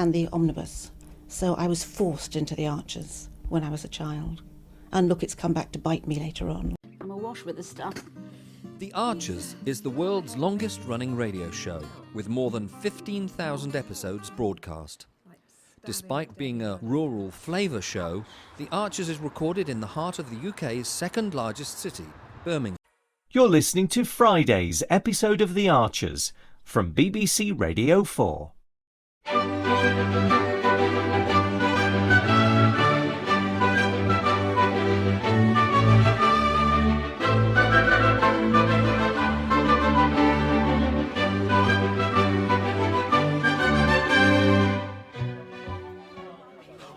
and the omnibus. So I was forced into the Archers when I was a child. And look, it's come back to bite me later on. I'm awash with the stuff. The Archers is the world's longest-running radio show, with more than 15,000 episodes broadcast. Despite being a rural flavour show, The Archers is recorded in the heart of the UK's second-largest city, Birmingham. You're listening to Friday's episode of The Archers from BBC Radio 4.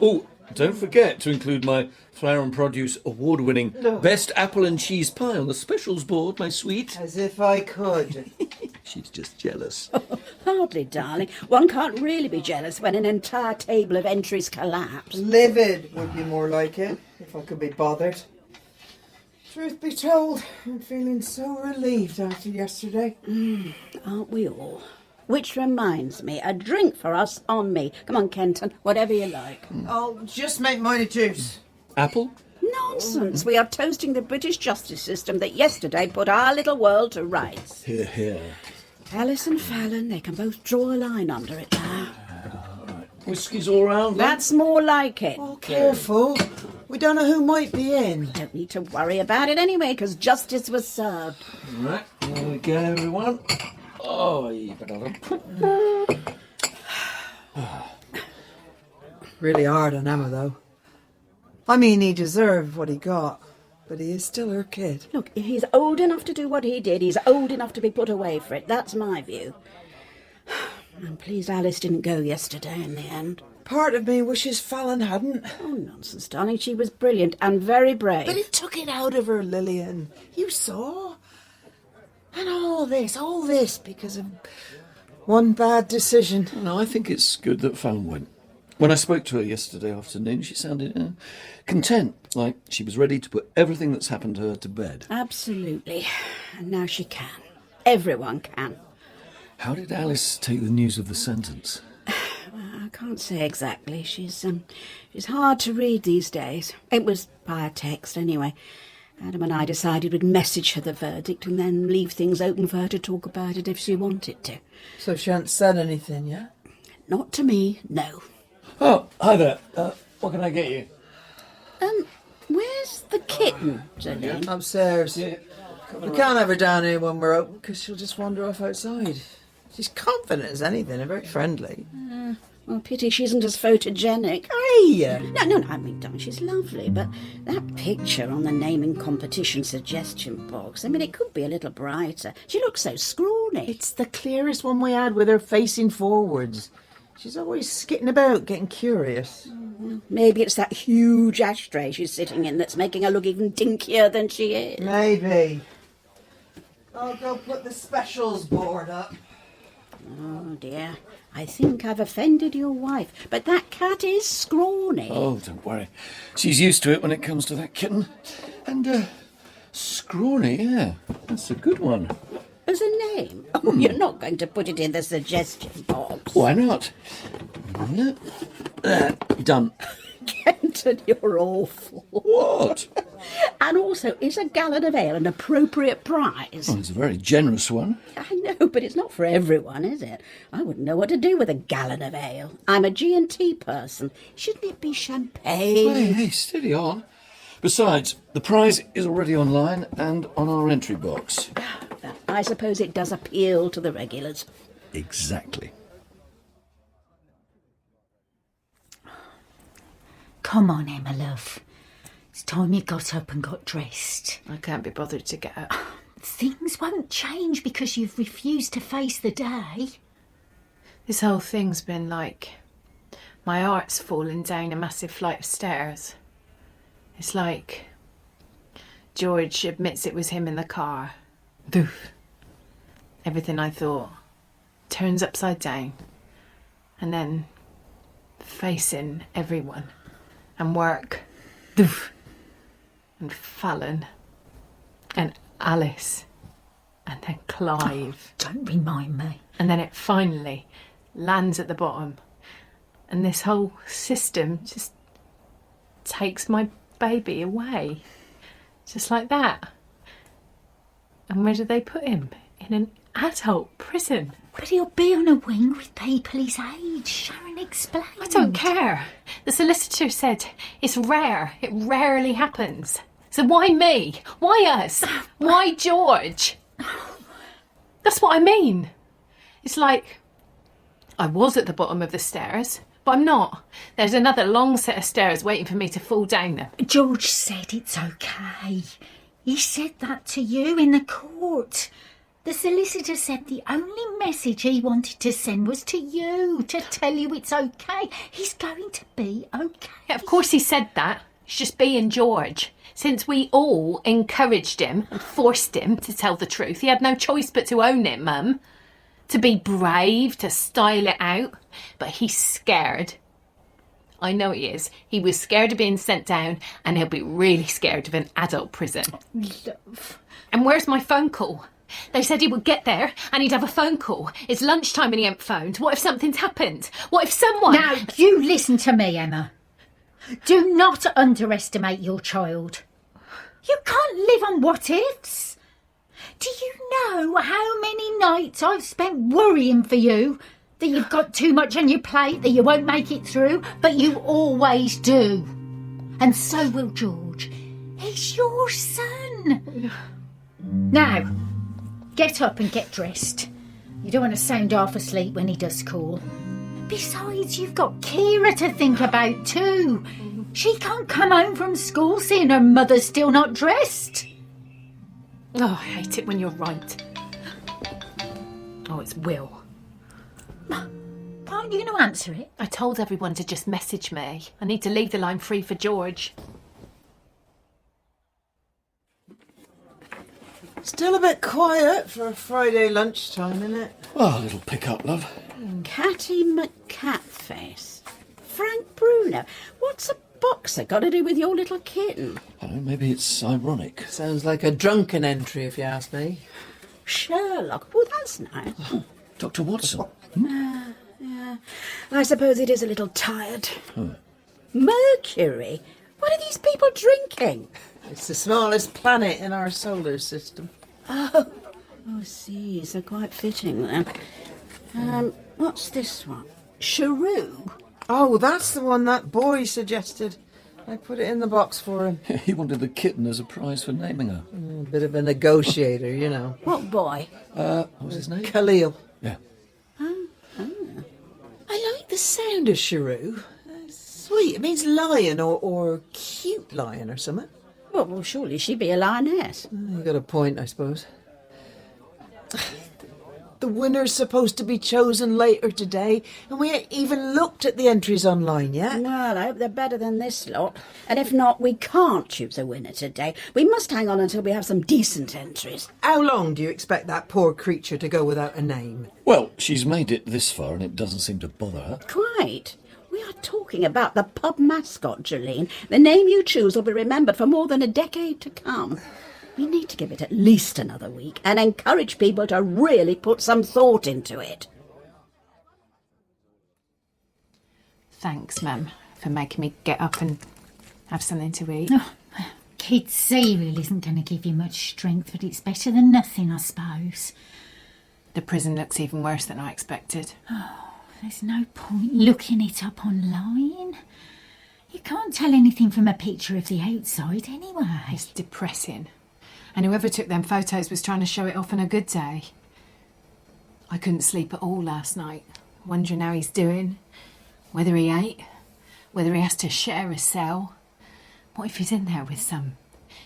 Oh, don't forget to include my Flower and Produce award-winning Best Apple and Cheese Pie on the specials board, my sweet. As if I could. She's just jealous. Hardly, darling. One can't really be jealous when an entire table of entries collapse. Livid would be more like it, if I could be bothered. Truth be told, I'm feeling so relieved after yesterday. Aren't we all? Which reminds me, a drink for us on me. Come on, Kenton, whatever you like. I'll just make mine a juice. Apple? Nonsense. We are toasting the British justice system that yesterday put our little world to rights. Here, here. Alice and Fallon, they can both draw a line under it now. Whiskies all round? That's more like it. Oh, careful. We don't know who might be in. Don't need to worry about it anyway, because justice was served. All right, there we go, everyone. Oh, you better... Really hard on Emma, though. I mean, he deserved what he got, but he is still her kid. Look, if he's old enough to do what he did, he's old enough to be put away for it. That's my view. I'm pleased Alice didn't go yesterday in the end. Part of me wishes Fallon hadn't. Oh, nonsense, darling. She was brilliant and very brave. But he took it out of her, Lilian. You saw. And all this because of one bad decision. No, I think it's good that Fallon went. When I spoke to her yesterday afternoon, she sounded content, like she was ready to put everything that's happened to her to bed. Absolutely. And now she can. Everyone can. How did Alice take the news of the sentence? I can't say exactly. She's hard to read these days. It was by a text anyway. Adam and I decided we'd message her the verdict and then leave things open for her to talk about it if she wanted to. So she hasn't said anything yet? Not to me, no. Oh, hi there. What can I get you? Where's the kitten, Jolene? Upstairs. Yeah. We can't have her down here when we're open because she'll just wander off outside. She's confident as anything and very friendly. Well, pity she isn't as photogenic. Hey! No, I mean, darling, she's lovely, but that picture on the naming competition suggestion box, I mean, it could be a little brighter. She looks so scrawny. It's the clearest one we had with her facing forwards. She's always skitting about, getting curious. Maybe it's that huge ashtray she's sitting in that's making her look even dinkier than she is. Maybe. I'll go put the specials board up. Oh, dear. I think I've offended your wife, but that cat is scrawny. Oh, don't worry. She's used to it when it comes to that kitten. And, scrawny, yeah. That's a good one. As a name? Oh, you're not going to put it in the suggestion box. Why not? No. Done. Kenton, you're awful. What? And also, is a gallon of ale an appropriate prize? Oh, it's a very generous one. I know, but it's not for everyone, is it? I wouldn't know what to do with a gallon of ale. I'm a G&T person. Shouldn't it be champagne? Hey, steady on. Besides, the prize is already online and on our entry box. I suppose it does appeal to the regulars. Exactly. Come on, Emma, love. It's time you got up and got dressed. I can't be bothered to get up. Things won't change because you've refused to face the day. This whole thing's been like my heart's falling down a massive flight of stairs. It's like George admits it was him in the car. Doof. Everything I thought turns upside down. And then facing everyone and work. Doof. And Fallon. And Alice. And then Clive. Don't remind me. And then it finally lands at the bottom. And this whole system just takes my baby away. Just like that. And where do they put him? In an adult prison. But he'll be on a wing with people his age. Sharon explained. I don't care. The solicitor said it's rare. It rarely happens. So why me? Why us? Why George? That's what I mean. It's like I was at the bottom of the stairs, but I'm not. There's another long set of stairs waiting for me to fall down them. George said it's okay. He said that to you in the court. The solicitor said the only message he wanted to send was to you, to tell you it's okay. He's going to be okay. Yeah, of course he said that. He's just being George. Since we all encouraged him and forced him to tell the truth, he had no choice but to own it, Mum. To be brave, to style it out. But he's scared. I know he is. He was scared of being sent down, and he'll be really scared of an adult prison. Love. And where's my phone call? They said he would get there and he'd have a phone call. It's lunchtime and he ain't phoned. What if something's happened? What if someone... Now, you listen to me, Emma. Do not underestimate your child. You can't live on what-ifs. Do you know how many nights I've spent worrying for you? That you've got too much on your plate, that you won't make it through, but you always do. And so will George. He's your son. Now, get up and get dressed. You don't want to sound half asleep when he does call. Besides, you've got Keira to think about too. She can't come home from school seeing her mother's still not dressed. Oh, I hate it when you're right. Oh, it's Will. Aren't you going to answer it? I told everyone to just message me. I need to leave the line free for George. Still a bit quiet for a Friday lunchtime, isn't it? Oh, a little pick-up, love. Catty McCatface. Frank Bruno. What's a boxer got to do with your little kitten? I don't know, maybe it's ironic. Sounds like a drunken entry, if you ask me. Sherlock. Oh, that's nice. Dr. Watson. Yeah. I suppose it is a little tired. Mercury? What are these people drinking? It's the smallest planet in our solar system. Oh, I see. So quite fitting then. What's this one? Cheroux? Oh, that's the one that boy suggested. I put it in the box for him. He wanted the kitten as a prize for naming her. A bit of a negotiator, you know. What boy? What was his name? Khalil. Yeah. I like the sound of Cheroux. Sweet. It means lion or cute lion or something. Well, surely she'd be a lioness. You got a point, I suppose. The winner's supposed to be chosen later today, and we ain't even looked at the entries online yet. Well, I hope they're better than this lot. And if not, we can't choose a winner today. We must hang on until we have some decent entries. How long do you expect that poor creature to go without a name? Well, she's made it this far, and it doesn't seem to bother her. Quite. We are talking about the pub mascot, Jolene. The name you choose will be remembered for more than a decade to come. We need to give it at least another week and encourage people to really put some thought into it. Thanks, Mum, for making me get up and have something to eat. Oh, kids' cereal isn't going to give you much strength, but it's better than nothing, I suppose. The prison looks even worse than I expected. There's no point looking it up online. You can't tell anything from a picture of the outside anyway. It's depressing. And whoever took them photos was trying to show it off on a good day. I couldn't sleep at all last night, wondering how he's doing, whether he ate, whether he has to share a cell. What if he's in there with some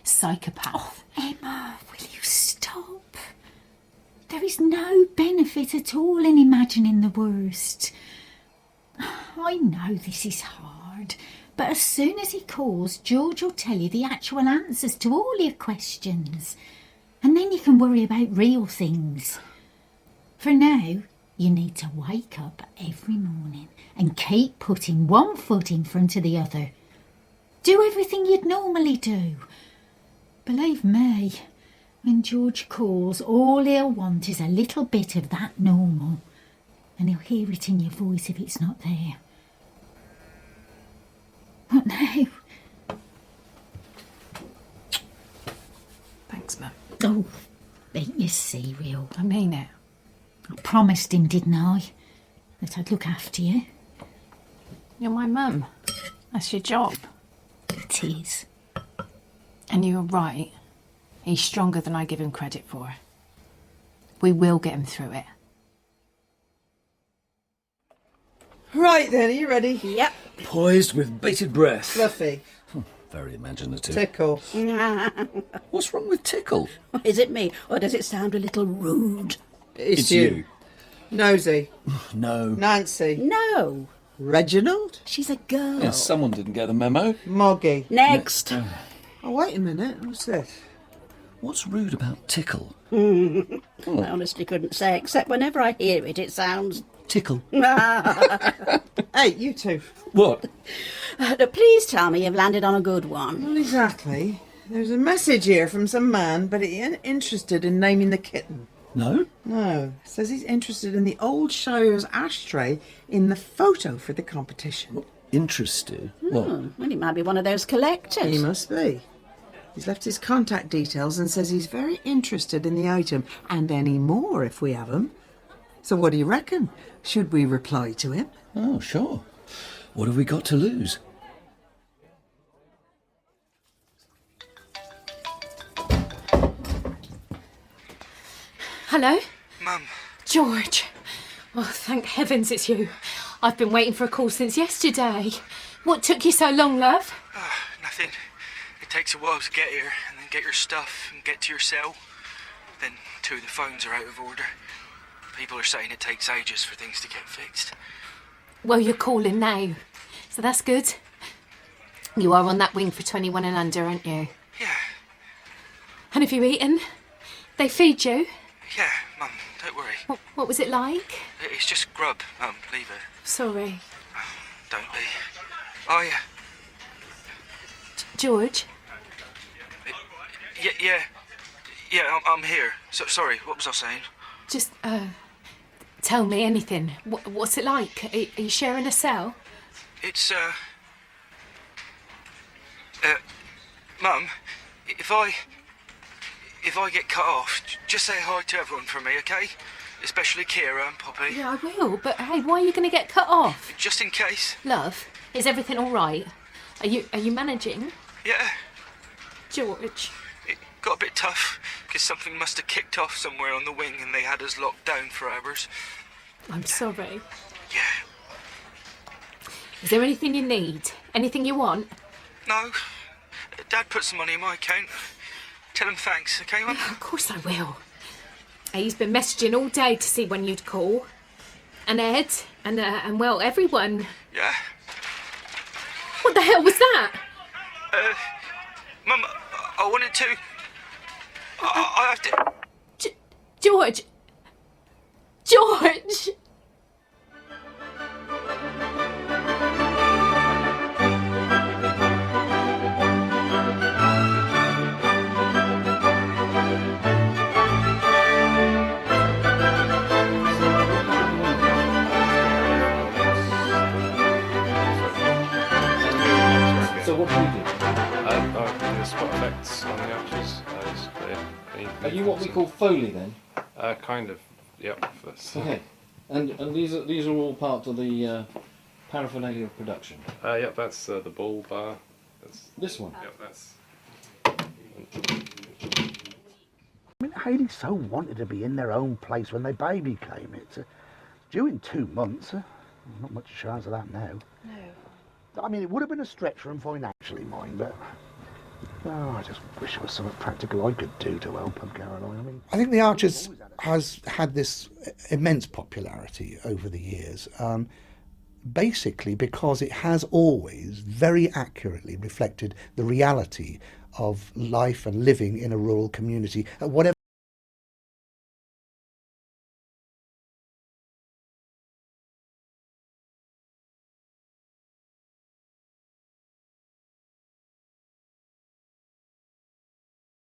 psychopath? Oh, Emma, will you stop? There is no benefit at all in imagining the worst. I know this is hard, but as soon as he calls, George will tell you the actual answers to all your questions. And then you can worry about real things. For now, you need to wake up every morning and keep putting one foot in front of the other. Do everything you'd normally do. Believe me, when George calls, all he'll want is a little bit of that normal. And he'll hear it in your voice if it's not there. Oh, eat your cereal. I mean it. I promised him, didn't I? That I'd look after you. You're my mum. That's your job. It is. And you were right. He's stronger than I give him credit for. We will get him through it. Right then, are you ready? Yep. Poised with bated breath. Fluffy. Very imaginative. Tickle. What's wrong with tickle? Is it me, or does it sound a little rude? It's you. Nosy. No. Nancy. No. Reginald. She's a girl. Yes, someone didn't get the memo. Moggy. Next. Oh, wait a minute. What's this? What's rude about tickle? I honestly couldn't say, except whenever I hear it, it sounds... Tickle. Hey, you two. What? Please tell me you've landed on a good one. Not exactly. There's a message here from some man, but he ain't interested in naming the kitten. No? No. Says he's interested in the old Shires ashtray in the photo for the competition. Interested? What? Well, he might be one of those collectors. He must be. He's left his contact details and says he's very interested in the item, and any more if we have 'em. So what do you reckon? Should we reply to him? Oh, sure. What have we got to lose? Hello? Mum. George. Oh, thank heavens it's you. I've been waiting for a call since yesterday. What took you so long, love? Nothing. It takes a while to get here and then get your stuff and get to your cell. Then 2 of the phones are out of order. People are saying it takes ages for things to get fixed. Well, you're calling now, so that's good. You are on that wing for 21 and under, aren't you? Yeah. And have you eaten? They feed you? Yeah, Mum, don't worry. What was it like? It's just grub, Mum, leave it. Sorry. Don't be. Oh, yeah. George? Yeah, I'm here. So, sorry, what was I saying? Just, tell me anything. What's it like? Are you sharing a cell? It's, Mum, if I get cut off, just say hi to everyone for me, okay? Especially Keira and Poppy. Yeah, I will, but hey, why are you going to get cut off? Just in case. Love, is everything all right? Are you managing? Yeah, George? it got a bit tough, because something must have kicked off somewhere on the wing and they had us locked down for hours. I'm sorry. Yeah. Is there anything you need? Anything you want? No, Dad put some money in my account. Tell him thanks, okay, Mum? Of course I will. He's been messaging all day to see when you'd call. And Ed, and well, everyone. Yeah. What the hell was that? Mum, I wanted to... I have to... George! George! So what do you do? The spot effects on the arches. Are you what we call Foley then? Kind of, yep. Okay. And these are all part of the paraphernalia of production? Yep, that's the ball bar. That's, this one? Yep, that's... I mean, Hayley so wanted to be in their own place when their baby came. It's due in 2 months. Not much chance of that now. No. I mean, it would have been a stretch for them financially, mind, but I just wish there was something practical I could do to help them, Caroline. I mean, I think the Archers has had this immense popularity over the years, basically because it has always very accurately reflected the reality of life and living in a rural community, at whatever